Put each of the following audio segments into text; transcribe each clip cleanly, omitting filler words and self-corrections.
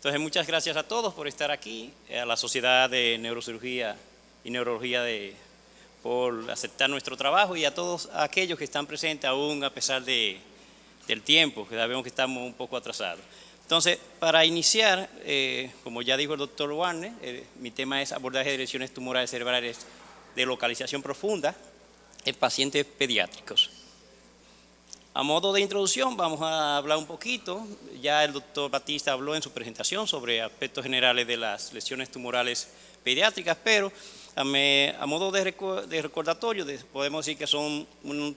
Entonces, muchas gracias a todos por estar aquí, a la Sociedad de Neurocirugía y Neurología por aceptar nuestro trabajo y a todos aquellos que están presentes aún a pesar del tiempo, que sabemos que estamos un poco atrasados. Entonces, para iniciar, como ya dijo el doctor Warner, mi tema es abordaje de lesiones tumorales cerebrales de localización profunda en pacientes pediátricos. A modo de introducción vamos a hablar un poquito, ya el doctor Batista habló en su presentación sobre aspectos generales de las lesiones tumorales pediátricas, pero a modo de recordatorio podemos decir que son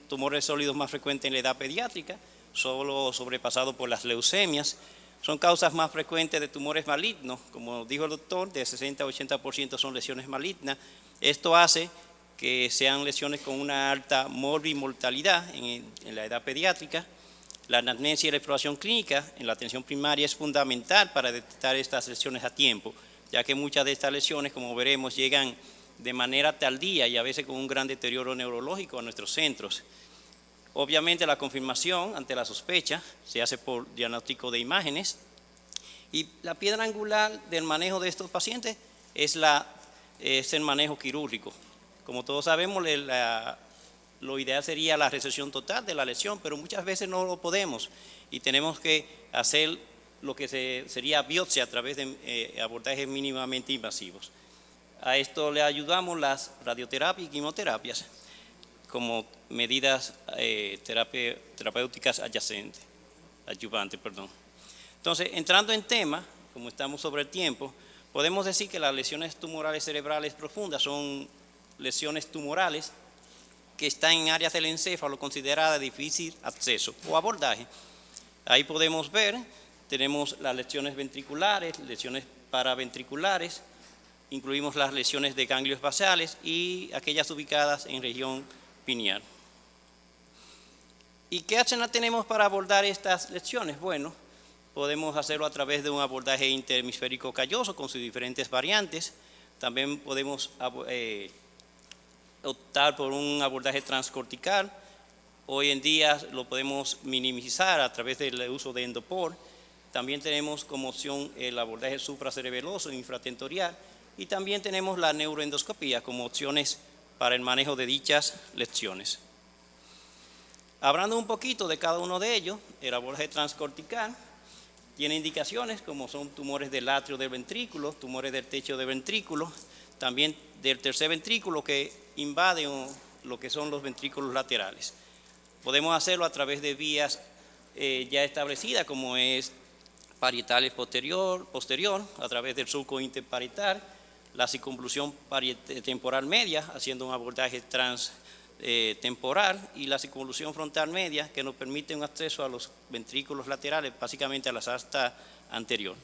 tumores sólidos más frecuentes en la edad pediátrica, solo sobrepasado por las leucemias. Son causas más frecuentes de tumores malignos, como dijo el doctor, de 60 a 80% son lesiones malignas. Esto hace que sean lesiones con una alta morbimortalidad en la edad pediátrica. La anamnesia y la exploración clínica en la atención primaria es fundamental para detectar estas lesiones a tiempo, ya que muchas de estas lesiones, como veremos, llegan de manera tardía y a veces con un gran deterioro neurológico a nuestros centros. Obviamente la confirmación ante la sospecha se hace por diagnóstico de imágenes y la piedra angular del manejo de estos pacientes es el manejo quirúrgico. Como todos sabemos, lo ideal sería la resección total de la lesión, pero muchas veces no lo podemos y tenemos que hacer lo que sería biopsia a través de abordajes mínimamente invasivos. A esto le ayudamos las radioterapias y quimioterapias como medidas terapéuticas adyuvantes. Entonces, entrando en tema, como estamos sobre el tiempo, podemos decir que las lesiones tumorales cerebrales profundas son lesiones tumorales que están en áreas del encéfalo consideradas de difícil acceso o abordaje. Ahí podemos ver, tenemos las lesiones ventriculares, lesiones paraventriculares, incluimos las lesiones de ganglios basales y aquellas ubicadas en región pineal. ¿Y qué acción tenemos para abordar estas lesiones? Bueno, podemos hacerlo a través de un abordaje interhemisférico calloso con sus diferentes variantes. También podemos optar por un abordaje transcortical. Hoy en día lo podemos minimizar a través del uso de Endopor. También tenemos como opción el abordaje supracerebeloso infratentorial y también tenemos la neuroendoscopía como opciones para el manejo de dichas lesiones. Hablando un poquito de cada uno de ellos, el abordaje transcortical tiene indicaciones como son tumores del atrio del ventrículo, tumores del techo del ventrículo, también del tercer ventrículo que invaden lo que son los ventrículos laterales. Podemos hacerlo a través de vías ya establecidas como es parietales posterior, a través del surco interparietal, la circunvolución temporal media, haciendo un abordaje transtemporal y la circunvolución frontal media que nos permite un acceso a los ventrículos laterales, básicamente a la asta anterior.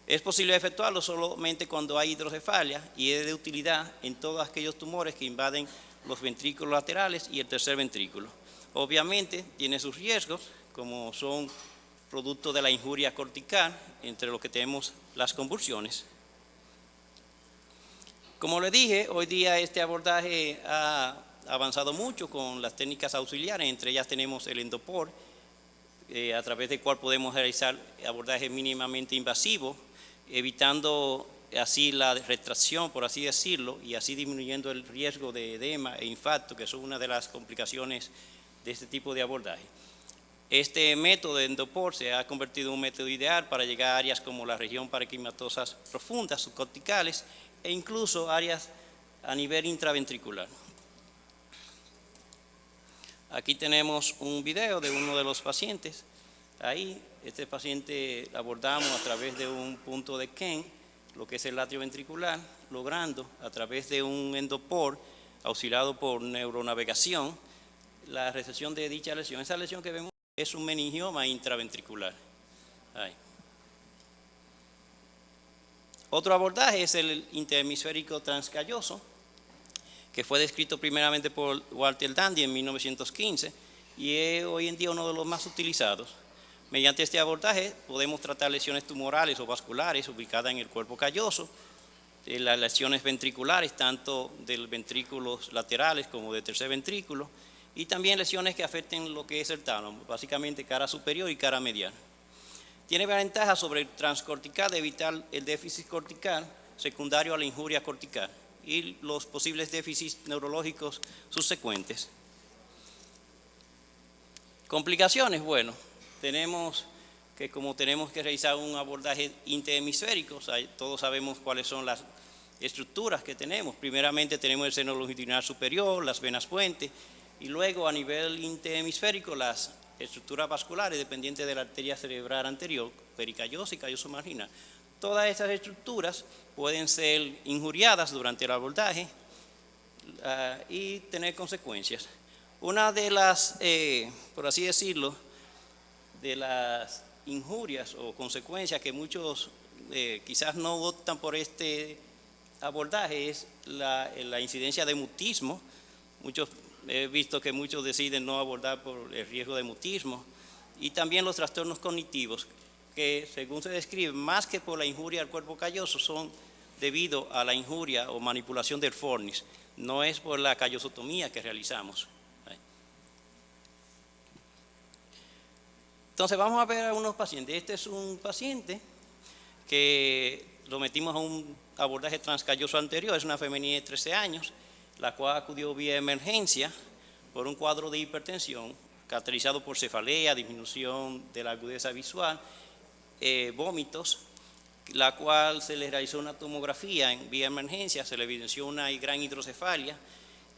Es posible efectuarlo solamente cuando hay hidrocefalia y es de utilidad en todos aquellos tumores que invaden los ventrículos laterales y el tercer ventrículo. Obviamente tiene sus riesgos, como son producto de la injuria cortical, entre los que tenemos las convulsiones. Como les dije, hoy día este abordaje ha avanzado mucho con las técnicas auxiliares, entre ellas tenemos el Endopor, a través del cual podemos realizar abordajes mínimamente invasivos, evitando así la retracción, por así decirlo, y así disminuyendo el riesgo de edema e infarto, que son una de las complicaciones de este tipo de abordaje. Este método de Endopor se ha convertido en un método ideal para llegar a áreas como la región parenquimatosas profundas, subcorticales, e incluso áreas a nivel intraventricular. Aquí tenemos un video de uno de los pacientes. Ahí, este paciente abordamos a través de un punto de Kent, lo que es el atrio ventricular, logrando a través de un Endopor, auxiliado por neuronavegación, la resección de dicha lesión. Esa lesión que vemos es un meningioma intraventricular. Ahí. Otro abordaje es el interhemisférico transcalloso, que fue descrito primeramente por Walter Dandy en 1915 y es hoy en día uno de los más utilizados. Mediante este abordaje podemos tratar lesiones tumorales o vasculares ubicadas en el cuerpo calloso, las lesiones ventriculares, tanto del ventrículos laterales como del tercer ventrículo, y también lesiones que afecten lo que es el tálamo, básicamente cara superior y cara medial. tiene ventaja sobre el transcortical de evitar el déficit cortical secundario a la injuria cortical y los posibles déficits neurológicos subsecuentes. Complicaciones, bueno, tenemos que como tenemos que realizar un abordaje interhemisférico, todos sabemos cuáles son las estructuras que tenemos. Primeramente tenemos el seno longitudinal superior, las venas puente, y luego a nivel interhemisférico las estructuras vasculares dependientes de la arteria cerebral anterior, pericallosa y calloso marginal. Todas estas estructuras pueden ser injuriadas durante el abordaje y tener consecuencias. Una de las, por así decirlo, de las injurias o consecuencias que muchos quizás no optan por este abordaje es la incidencia de mutismo. He visto que muchos deciden no abordar por el riesgo de mutismo, y también los trastornos cognitivos, que según se describe, más que por la injuria al cuerpo calloso, son debido a la injuria o manipulación del fornis, no es por la callosotomía que realizamos. Entonces vamos a ver a unos pacientes. Este es un paciente que lo metimos a un abordaje transcalloso anterior, es una femenina de 13 años, la cual acudió vía emergencia por un cuadro de hipertensión, caracterizado por cefalea, disminución de la agudeza visual, vómitos, la cual se le realizó una tomografía en vía emergencia, se le evidenció una gran hidrocefalia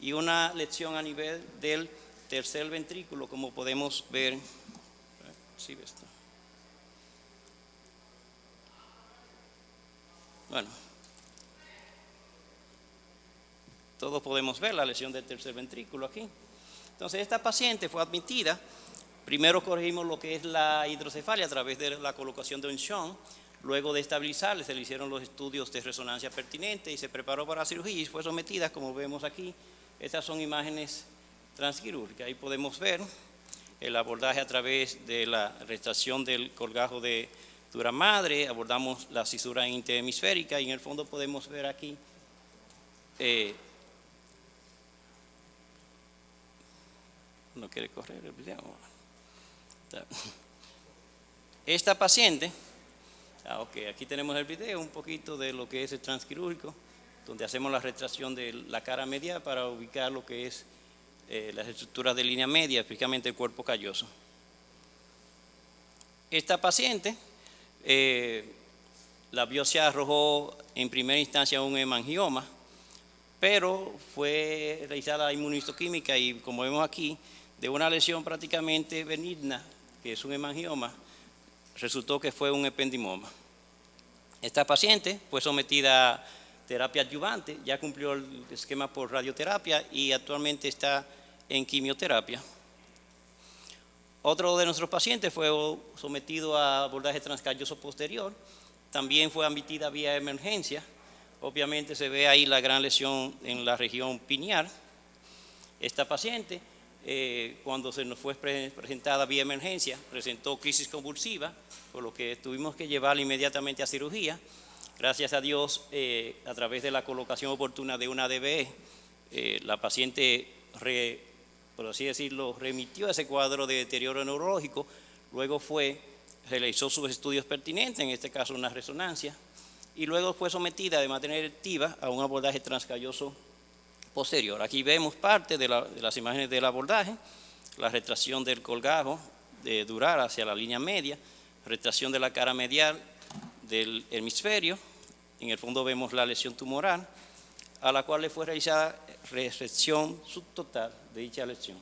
y una lesión a nivel del tercer ventrículo, como podemos ver. Sí, esto. Bueno, todos podemos ver la lesión del tercer ventrículo aquí. Entonces, esta paciente fue admitida. Primero corregimos lo que es la hidrocefalia a través de la colocación de un shunt. Luego de estabilizarle, se le hicieron los estudios de resonancia pertinentes y se preparó para la cirugía y fue sometida, como vemos aquí. Estas son imágenes transquirúrgicas. Ahí podemos ver el abordaje a través de la retracción del colgajo de dura madre, abordamos la cisura interhemisférica y en el fondo podemos ver aquí no quiere correr el video. Esta paciente, aquí tenemos el video, un poquito de lo que es el transquirúrgico, donde hacemos la retracción de la cara medial para ubicar lo que es las estructuras de línea media, específicamente el cuerpo calloso. Esta paciente, la biopsia arrojó en primera instancia un hemangioma, pero fue realizada inmunohistoquímica y, como vemos aquí, de una lesión prácticamente benigna, que es un hemangioma, resultó que fue un ependimoma. Esta paciente fue sometida a terapia adyuvante, ya cumplió el esquema por radioterapia y actualmente está en quimioterapia. Otro de nuestros pacientes fue sometido a abordaje transcalloso posterior, también fue admitida vía emergencia. Obviamente se ve ahí la gran lesión en la región pineal. Esta paciente, cuando se nos fue presentada vía emergencia, presentó crisis convulsiva, por lo que tuvimos que llevarla inmediatamente a cirugía. Gracias a Dios, a través de la colocación oportuna de una DBE, la paciente, por así decirlo, remitió ese cuadro de deterioro neurológico. Luego realizó sus estudios pertinentes, en este caso una resonancia, y luego fue sometida de manera electiva a un abordaje transcalloso posterior. Aquí vemos parte de las imágenes del abordaje, la retracción del colgajo de dural hacia la línea media, retracción de la cara medial del hemisferio. En el fondo vemos la lesión tumoral, a la cual le fue realizada resección subtotal de dicha lesión.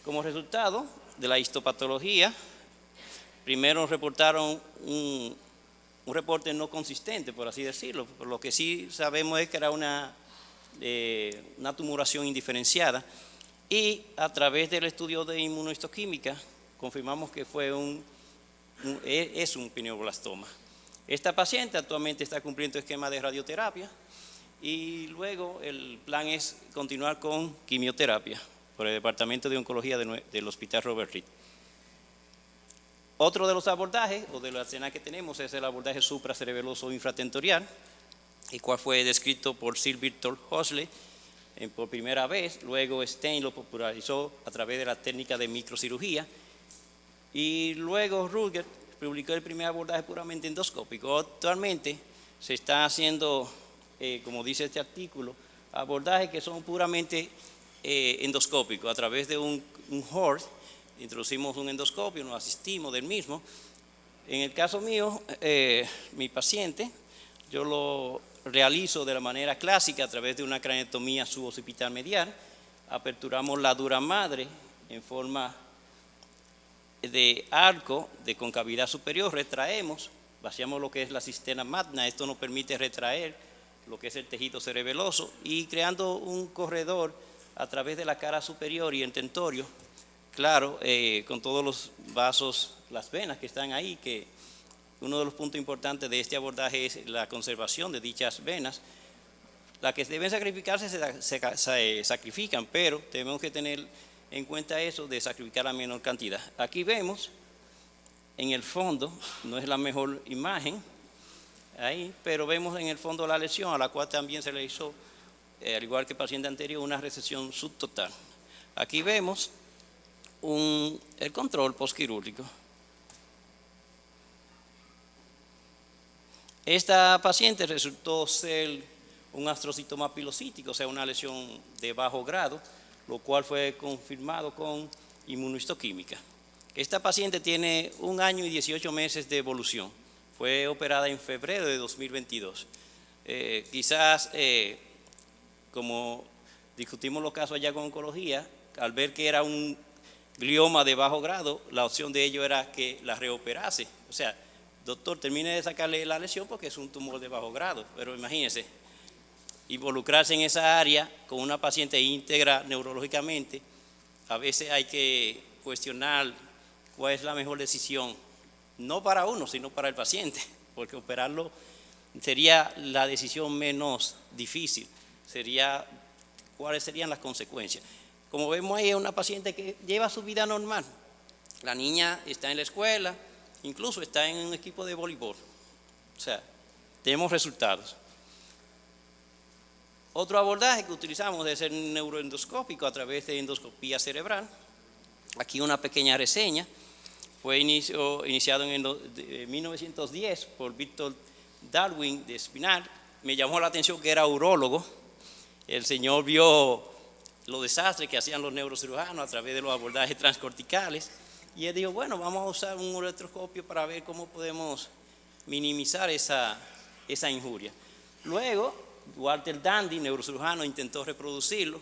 Como resultado de la histopatología, primero reportaron un reporte no consistente, por así decirlo. Por lo que sí sabemos es que era una tumoración indiferenciada, y a través del estudio de inmunohistoquímica confirmamos que es un pineoblastoma. Esta paciente actualmente está cumpliendo esquema de radioterapia y luego el plan es continuar con quimioterapia por el Departamento de Oncología del Hospital Robert Reed. Otro de los abordajes o de la escena que tenemos es el abordaje supracerebeloso infratentorial, el cual fue descrito por Sir Victor Hosley por primera vez. Luego Stein lo popularizó a través de la técnica de microcirugía y luego Ruger publicó el primer abordaje puramente endoscópico. Actualmente se está haciendo, como dice este artículo, abordajes que son puramente endoscópicos. A través de un HORT, introducimos un endoscopio, nos asistimos del mismo. En el caso mío, mi paciente, yo lo realizo de la manera clásica a través de una craneotomía suboccipital medial. Aperturamos la dura madre en forma de arco de concavidad superior, retraemos, vaciamos lo que es la cisterna magna. Esto nos permite retraer lo que es el tejido cerebeloso y creando un corredor a través de la cara superior y el tentorio, claro, con todos los vasos, las venas que están ahí, que uno de los puntos importantes de este abordaje es la conservación de dichas venas. Las que deben sacrificarse se sacrifican, pero tenemos que tener en cuenta eso de sacrificar la menor cantidad. Aquí vemos, en el fondo, no es la mejor imagen, ahí, pero vemos en el fondo la lesión, a la cual también se le hizo, al igual que el paciente anterior, una resección subtotal. Aquí vemos el control postquirúrgico. Esta paciente resultó ser un astrocitoma pilocítico, o sea, una lesión de bajo grado, lo cual fue confirmado con inmunohistoquímica. Esta paciente tiene 1 año y 18 meses de evolución. Fue operada en febrero de 2022. Quizás, como discutimos los casos allá con oncología, al ver que era un glioma de bajo grado, la opción de ello era que la reoperase. O sea, doctor, termine de sacarle la lesión porque es un tumor de bajo grado. Pero imagínense, involucrarse en esa área con una paciente íntegra neurológicamente, a veces hay que cuestionar cuál es la mejor decisión, no para uno, sino para el paciente, porque operarlo sería la decisión menos difícil, cuáles serían las consecuencias. Como vemos ahí, es una paciente que lleva su vida normal. La niña está en la escuela, incluso está en un equipo de voleibol. O sea, tenemos resultados. Otro abordaje que utilizamos es el neuroendoscópico a través de endoscopía cerebral. Aquí una pequeña reseña. Fue iniciado en 1910 por Víctor Darwin de Spinal. Me llamó la atención que era urólogo. El señor vio los desastres que hacían los neurocirujanos a través de los abordajes transcorticales. Y él dijo, bueno, vamos a usar un uretroscopio para ver cómo podemos minimizar esa injuria. Luego, Walter Dandy, neurocirujano, intentó reproducirlo,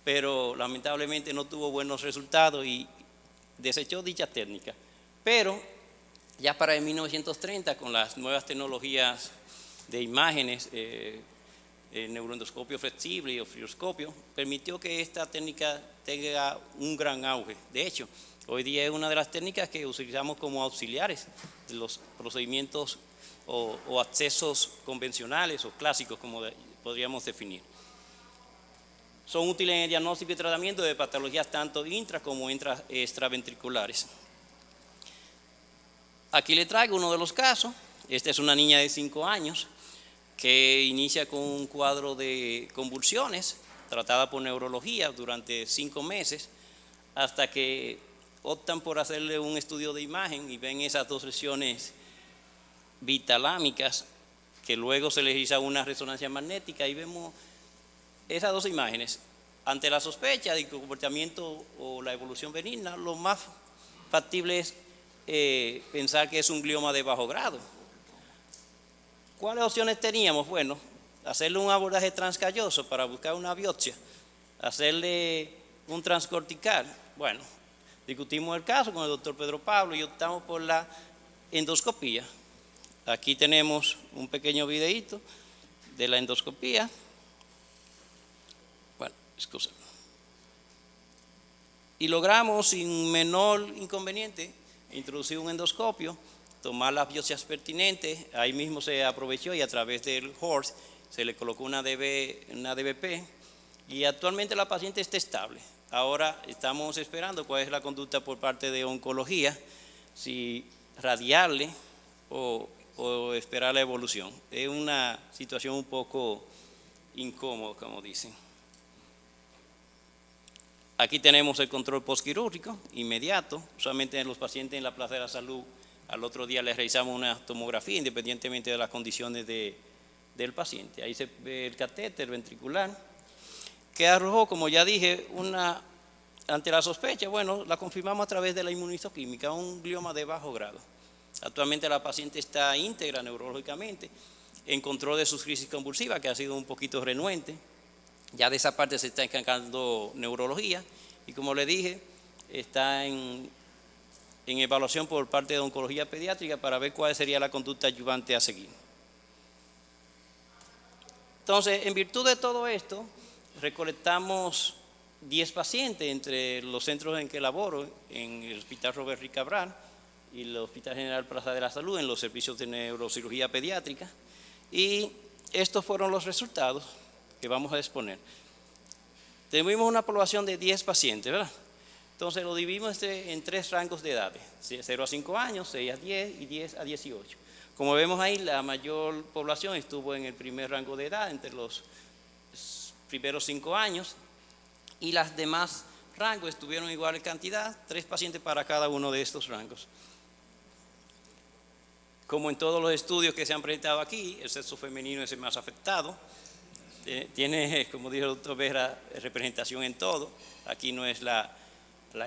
pero lamentablemente no tuvo buenos resultados y desechó dicha técnica. Pero ya para el 1930, con las nuevas tecnologías de imágenes, el neuroendoscopio flexible y el frioscopio, permitió que esta técnica tenga un gran auge. De hecho, hoy día es una de las técnicas que utilizamos como auxiliares de los procedimientos o accesos convencionales o clásicos, como podríamos definir. Son útiles en el diagnóstico y tratamiento de patologías tanto intra como extraventriculares. Aquí le traigo uno de los casos. Esta es una niña de 5 años que inicia con un cuadro de convulsiones, tratada por neurología durante 5 meses, hasta que optan por hacerle un estudio de imagen y ven esas 2 lesiones bitalámicas, que luego se les realiza una resonancia magnética y vemos esas 2 imágenes. Ante la sospecha de comportamiento o la evolución benigna, lo más factible es pensar que es un glioma de bajo grado. ¿Cuáles opciones teníamos? Bueno, hacerle un abordaje transcalloso para buscar una biopsia, hacerle un transcortical. Bueno, discutimos el caso con el doctor Pedro Pablo y optamos por la endoscopía. Aquí tenemos un pequeño videíto de la endoscopía. Bueno, excusa. Y logramos sin menor inconveniente introducir un endoscopio, tomar las biopsias pertinentes. Ahí mismo se aprovechó y a través del HORS se le colocó una DBP y actualmente la paciente está estable. Ahora estamos esperando cuál es la conducta por parte de oncología, si radiarle o esperar la evolución. Es una situación un poco incómoda, como dicen. Aquí tenemos el control postquirúrgico inmediato. Usualmente en los pacientes en la Plaza de la Salud Al otro día le realizamos una tomografía independientemente de las condiciones del paciente. Ahí se ve el catéter ventricular que arrojó, como ya dije, ante la sospecha, bueno, la confirmamos a través de la inmunistoquímica, un glioma de bajo grado. Actualmente la paciente está íntegra neurológicamente, en control de sus crisis convulsivas, que ha sido un poquito renuente. Ya de esa parte se está encargando neurología y, como le dije, está en evaluación por parte de oncología pediátrica para ver cuál sería la conducta adyuvante a seguir. Entonces, en virtud de todo esto, recolectamos 10 pacientes entre los centros en que laboro, en el Hospital Robert Reed Cabral y el Hospital General Plaza de la Salud, en los servicios de neurocirugía pediátrica, y estos fueron los resultados que vamos a exponer. Tuvimos una población de 10 pacientes, ¿verdad? Entonces lo dividimos en 3 rangos de edades, 0 a 5 años, 6 a 10 y 10 a 18. Como vemos ahí, la mayor población estuvo en el primer rango de edad, entre los primeros 5 años, y las demás rangos estuvieron igual en cantidad, 3 pacientes para cada uno de estos rangos. Como en todos los estudios que se han presentado aquí, el sexo femenino es el más afectado. Tiene, como dijo el doctor Vera, representación en todo. Aquí no es la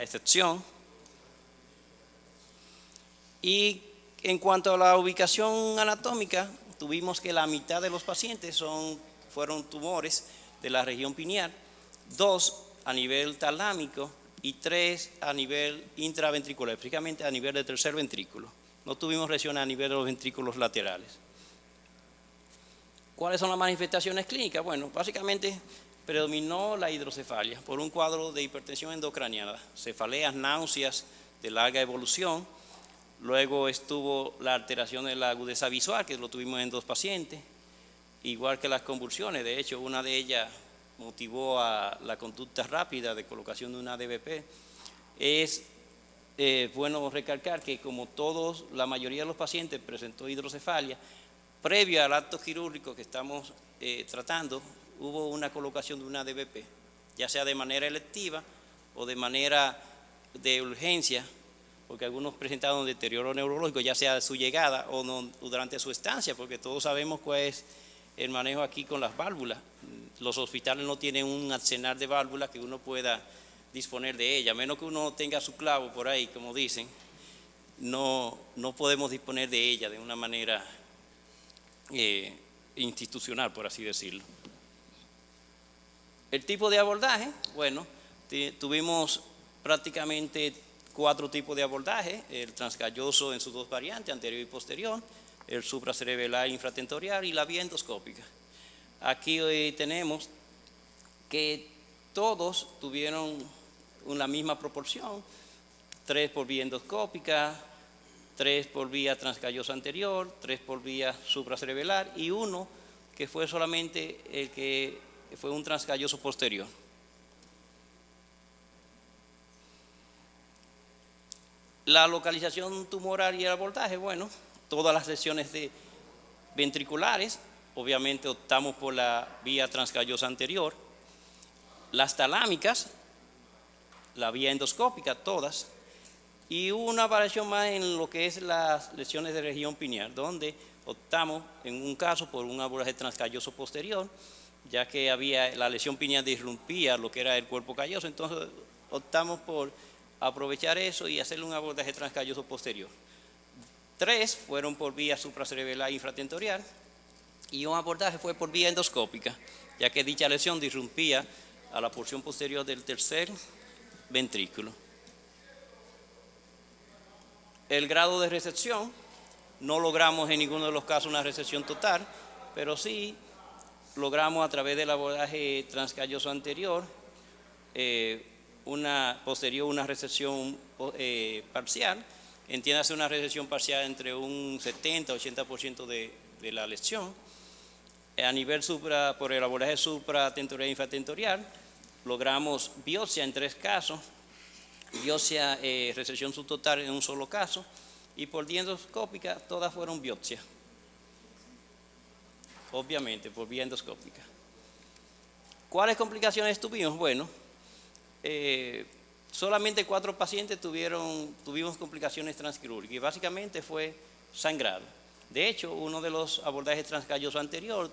excepción. Y en cuanto a la ubicación anatómica, tuvimos que la mitad de los pacientes fueron tumores de la región pineal, 2 a nivel talámico y 3 a nivel intraventricular, prácticamente a nivel del tercer ventrículo. No tuvimos lesiones a nivel de los ventrículos laterales. ¿Cuáles son las manifestaciones clínicas? Bueno, básicamente predominó la hidrocefalia por un cuadro de hipertensión endocraniana, cefaleas, náuseas de larga evolución. Luego estuvo la alteración de la agudeza visual, que lo tuvimos en 2 pacientes, igual que las convulsiones. De hecho, una de ellas motivó a la conducta rápida de colocación de una DBP. Es bueno recalcar que, como todos, la mayoría de los pacientes presentó hidrocefalia, previo al acto quirúrgico que estamos tratando, hubo una colocación de una DBP, ya sea de manera electiva o de manera de urgencia, porque algunos presentaron deterioro neurológico, ya sea de su llegada o durante su estancia, porque todos sabemos cuál es el manejo aquí con las válvulas. Los hospitales no tienen un arsenal de válvulas que uno pueda disponer de ella, a menos que uno tenga su clavo por ahí, como dicen, no podemos disponer de ella de una manera institucional, por así decirlo. El tipo de abordaje, bueno, tuvimos prácticamente 4 tipos de abordaje: el transcalloso en sus 2 variantes, anterior y posterior, el supracerebelar infratentorial y la vía endoscópica. Aquí hoy tenemos que todos tuvieron una misma proporción: 3 por vía endoscópica, 3 por vía transcallosa anterior, 3 por vía supracerebelar y 1 que fue solamente el que fue un transcalloso posterior. La localización tumoral y el abordaje, bueno, todas las lesiones ventriculares, obviamente optamos por la vía transcallosa anterior. Las talámicas, la vía endoscópica, todas. Y hubo una variación más en lo que es las lesiones de región pineal, donde optamos en un caso por un abordaje transcalloso posterior, ya que la lesión pineal disrumpía lo que era el cuerpo calloso. Entonces optamos por aprovechar eso y hacerle un abordaje transcalloso posterior. 3 fueron por vía supracerebelar infratentorial y un abordaje fue por vía endoscópica, ya que dicha lesión disrumpía a la porción posterior del tercer ventrículo. El grado de resección, no logramos en ninguno de los casos una resección total, pero sí logramos a través del abordaje transcalloso anterior, una resección parcial. Entiéndase una resección parcial entre un 70-80% de la lesión. A nivel por el abordaje supratentorial e infratentorial, logramos biopsia en 3 casos, biopsia, resección subtotal en un solo caso, y por vía endoscópica todas fueron biopsias, obviamente por vía endoscópica. ¿Cuáles complicaciones tuvimos? Bueno, solamente 4 pacientes tuvimos complicaciones transquirúrgicas y básicamente fue sangrado. De hecho, uno de los abordajes transcallosos anterior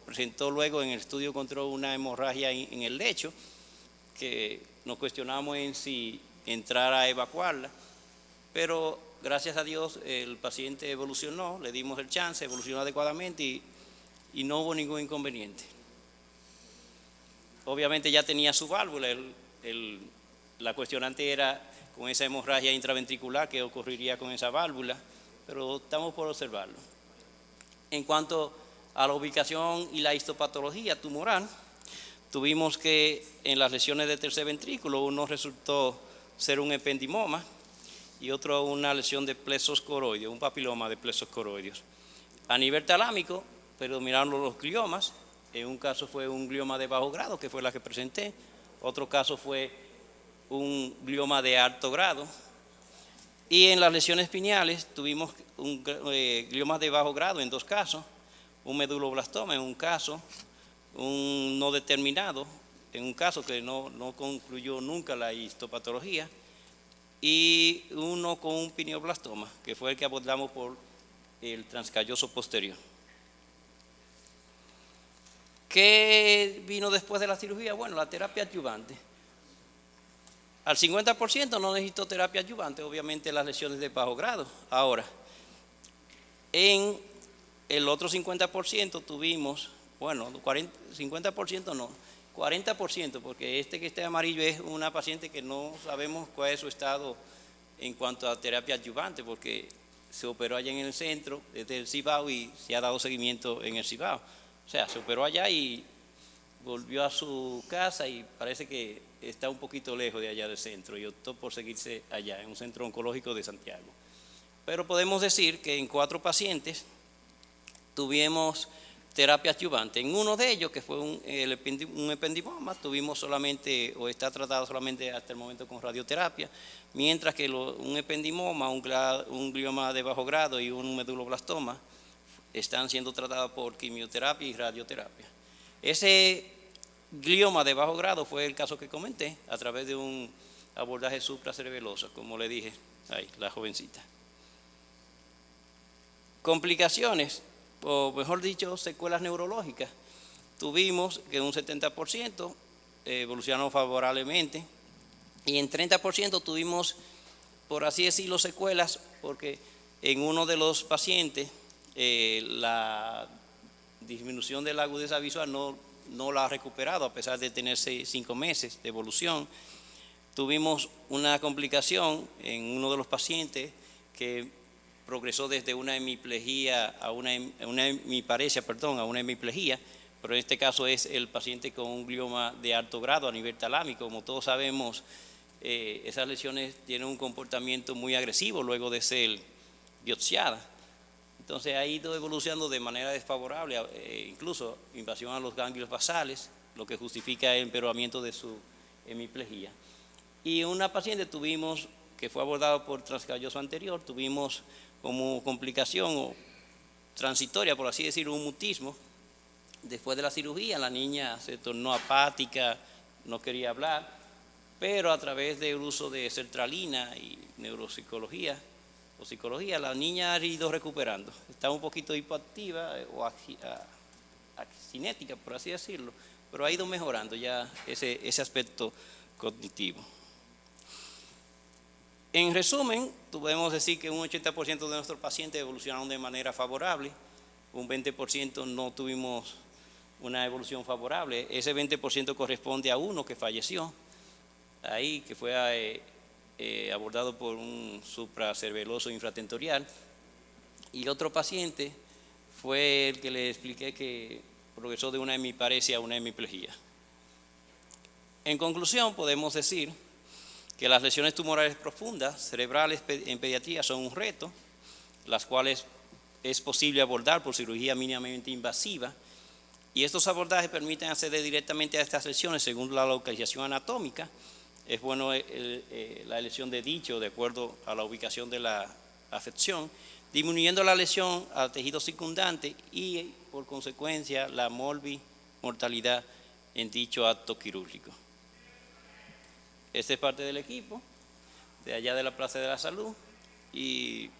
presentó luego en el estudio control una hemorragia en el lecho, que nos cuestionamos en si entrar a evacuarla, pero gracias a Dios el paciente evolucionó, le dimos el chance, evolucionó adecuadamente y no hubo ningún inconveniente. Obviamente ya tenía su válvula, la cuestionante era con esa hemorragia intraventricular, qué ocurriría con esa válvula, pero estamos por observarlo. En cuanto a la ubicación y la histopatología tumoral, tuvimos que en las lesiones de tercer ventrículo uno resultó ser un ependimoma y otro una lesión de plexos coroideos, un papiloma de plexos coroideos. A nivel talámico predominaron los gliomas, en un caso fue un glioma de bajo grado, que fue la que presenté, otro caso fue un glioma de alto grado, y en las lesiones pineales tuvimos gliomas de bajo grado en 2 casos, un meduloblastoma en un caso, un no determinado en un caso que no concluyó nunca la histopatología, y uno con un pineoblastoma, que fue el que abordamos por el transcalloso posterior. ¿Qué vino después de la cirugía? Bueno, la terapia adyuvante. Al 50% no necesitó terapia adyuvante, obviamente las lesiones de bajo grado. Ahora, en el otro 50% tuvimos, bueno, 50% no, 40%, porque este que está amarillo es una paciente que no sabemos cuál es su estado en cuanto a terapia adyuvante, porque se operó allá en el centro, desde el Cibao, y se ha dado seguimiento en el Cibao. O sea, se operó allá y volvió a su casa y parece que está un poquito lejos de allá del centro y optó por seguirse allá, en un centro oncológico de Santiago. Pero podemos decir que en 4 pacientes tuvimos terapia adyuvante. En uno de ellos, que fue un ependimoma, tuvimos solamente, o está tratado solamente hasta el momento con radioterapia, mientras que un ependimoma, un glioma de bajo grado y un meduloblastoma están siendo tratados por quimioterapia y radioterapia. Ese glioma de bajo grado fue el caso que comenté a través de un abordaje supracerebeloso, como le dije, ahí, la jovencita. Complicaciones, o mejor dicho, secuelas neurológicas. Tuvimos que un 70% evolucionó favorablemente y en 30% tuvimos, por así decirlo, secuelas, porque en uno de los pacientes la disminución de la agudeza visual no la ha recuperado a pesar de tener 5 meses de evolución. Tuvimos una complicación en uno de los pacientes que progresó desde una hemiplegia a una hemiparesia, a una hemiplegia, pero en este caso es el paciente con un glioma de alto grado a nivel talámico. Como todos sabemos, esas lesiones tienen un comportamiento muy agresivo luego de ser biopsiadas. Entonces ha ido evolucionando de manera desfavorable, incluso invasión a los ganglios basales, lo que justifica el empeoramiento de su hemiplegia. Y una paciente tuvimos, que fue abordado por transcalloso anterior, tuvimos como complicación o transitoria, por así decirlo, un mutismo. Después de la cirugía, la niña se tornó apática, no quería hablar, pero a través del uso de sertralina y neuropsicología, o psicología, la niña ha ido recuperando. Está un poquito hipoactiva o cinética, por así decirlo, pero ha ido mejorando ya ese aspecto cognitivo. En resumen, podemos decir que un 80% de nuestros pacientes evolucionaron de manera favorable, un 20% no tuvimos una evolución favorable, ese 20% corresponde a uno que falleció, ahí que fue abordado por un supracerebeloso infratentorial, y otro paciente fue el que le expliqué que progresó de una hemiparesia a una hemiplegia. En conclusión, podemos decir que las lesiones tumorales profundas cerebrales en pediatría son un reto, las cuales es posible abordar por cirugía mínimamente invasiva, y estos abordajes permiten acceder directamente a estas lesiones según la localización anatómica. Es bueno la elección de dicho de acuerdo a la ubicación de la afección, disminuyendo la lesión al tejido circundante y por consecuencia la mortalidad en dicho acto quirúrgico. Este es parte del equipo, de allá de la Plaza de la Salud, y